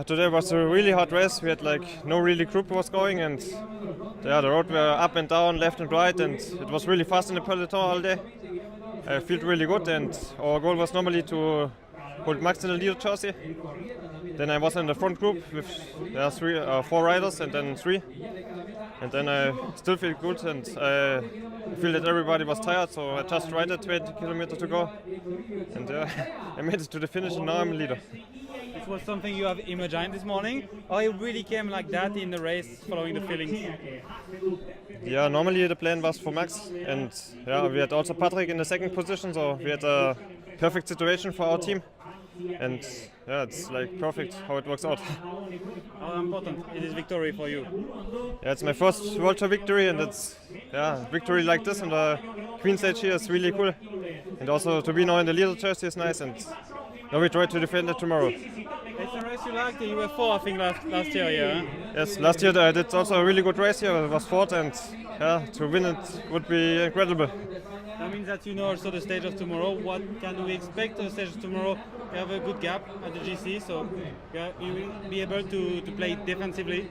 Yeah, today was a really hot race. We had no really group was going, and the road were up and down, left and right, and it was really fast in the peloton all day. I felt really good, and our goal was normally to hold Max in the leader jersey. Then I was in the front group with four riders and then three. And then I still feel good, and I feel that everybody was tired, so I just ride 20 kilometers to go. And I made it to the finish, and now I'm leader. This was something you have imagined this morning, or it really came like that in the race, following the feelings? Yeah, normally the plan was for Max, and we had also Patrick in the second position, so we had a perfect situation for our team. And it's perfect how it works out. How important is this victory for you? Yeah, it's my first World Tour victory, and it's victory like this on the Queen stage here is really cool. And also to be now in the leader jersey is nice, and now we try to defend it tomorrow. It's a race you liked. You were fourth, I think, last year, yeah? Yes, last year I did also a really good race here. It was fourth, and to win it would be incredible. That means that you know also the stage of tomorrow. What can we expect on the stage of tomorrow? You have a good gap at the GC, so you will be able to play defensively.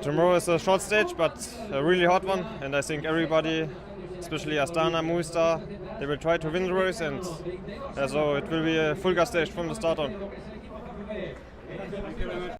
Tomorrow is a short stage, but a really hot one, and I think everybody, especially Astana, Movistar, they will try to win the race, and so it will be a full gas stage from the start on. Thank you very much.